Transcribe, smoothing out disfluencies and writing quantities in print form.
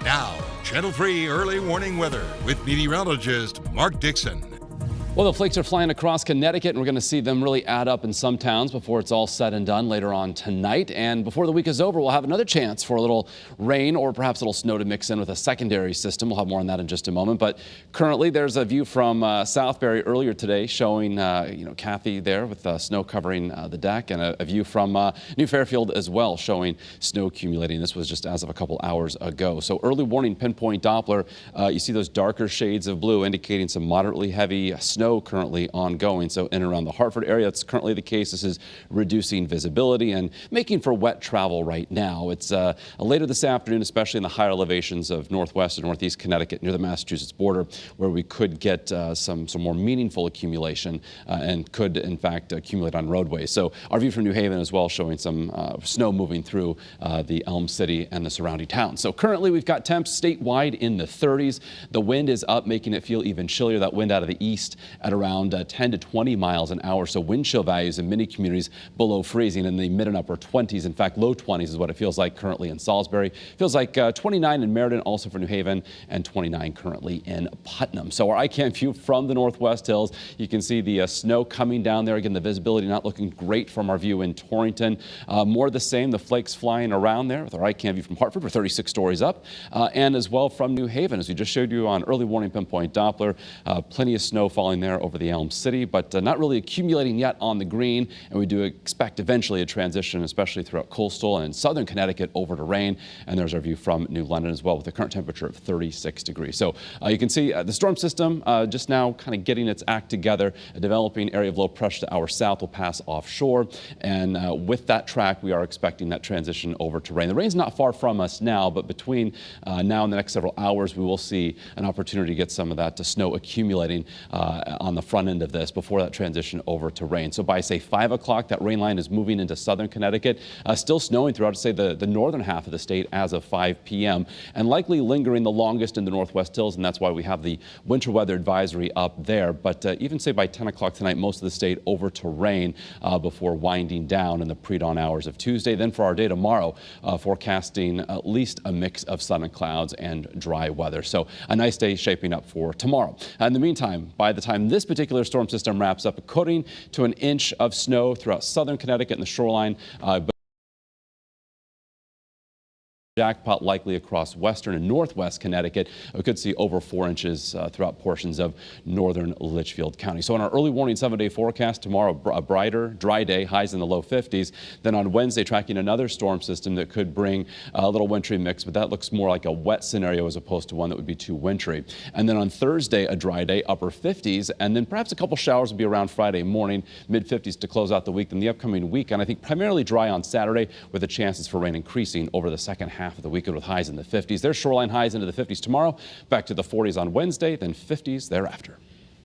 Now, Channel 3 early warning weather with meteorologist Mark Dixon. Well, the flakes are flying across Connecticut, and we're going to see them really add up in some towns before it's all said and done later on tonight. And before the week is over, we'll have another chance for a little rain or perhaps a little snow to mix in with a secondary system. We'll have more on that in just a moment. But currently, there's a view from Southbury earlier today showing, Kathy there with snow covering the deck, and a view from New Fairfield as well showing snow accumulating. This was just as of a couple hours ago. So early warning pinpoint Doppler. You see those darker shades of blue indicating some moderately heavy snow currently ongoing. So in and around the Hartford area, that's currently the case. This is reducing visibility and making for wet travel right now. It's later this afternoon, especially in the higher elevations of northwest and northeast Connecticut near the Massachusetts border, where we could get some more meaningful accumulation and could in fact accumulate on roadways. So our view from New Haven as well showing some snow moving through the Elm City and the surrounding towns. So currently we've got temps statewide in the 30s. The wind is up, making it feel even chillier. That wind out of the east at around 10 to 20 miles an hour. So wind chill values in many communities below freezing in the mid and upper 20s. In fact, low 20s is what it feels like currently in Salisbury. Feels like 29 in Meriden, also for New Haven, and 29 currently in Putnam. So our ICAM view from the Northwest Hills, you can see the snow coming down there. Again, the visibility not looking great from our view in Torrington. More the same, the flakes flying around there with our ICAM view from Hartford. We're 36 stories up. And as well from New Haven, as we just showed you on early warning pinpoint Doppler. Plenty of snow falling there over the Elm City, but not really accumulating yet on the green. And we do expect eventually a transition, especially throughout coastal and in southern Connecticut, over to rain. And there's our view from New London as well, with a current temperature of 36 degrees. So you can see the storm system just now kind of getting its act together. A developing area of low pressure to our south will pass offshore. And with that track, we are expecting that transition over to rain. The rain's not far from us now, but between now and the next several hours, we will see an opportunity to get some of that snow accumulating on the front end of this before that transition over to rain. So by, say, 5 o'clock, that rain line is moving into southern Connecticut, still snowing throughout, say, the northern half of the state as of 5 p.m. and likely lingering the longest in the Northwest Hills, and that's why we have the winter weather advisory up there. But even, say, by 10 o'clock tonight, most of the state over to rain before winding down in the pre-dawn hours of Tuesday. Then for our day tomorrow, forecasting at least a mix of sun and clouds and dry weather. So a nice day shaping up for tomorrow. In the meantime, by the time this particular storm system wraps up, according to an inch of snow throughout southern Connecticut and the shoreline. Jackpot likely across western and northwest Connecticut. We could see over 4 inches throughout portions of northern Litchfield County. So on our early warning 7-day forecast, tomorrow a brighter, dry day, highs in the low 50s. Then on Wednesday, tracking another storm system that could bring a little wintry mix, but that looks more like a wet scenario as opposed to one that would be too wintry. And then on Thursday, a dry day, upper 50s, and then perhaps a couple showers will be around Friday morning, mid 50s to close out the week. Then the upcoming weekend, I think primarily dry on Saturday, with the chances for rain increasing over the second half of the weekend with highs in the 50s. There's shoreline highs into the 50s tomorrow, back to the 40s on Wednesday, then 50s thereafter.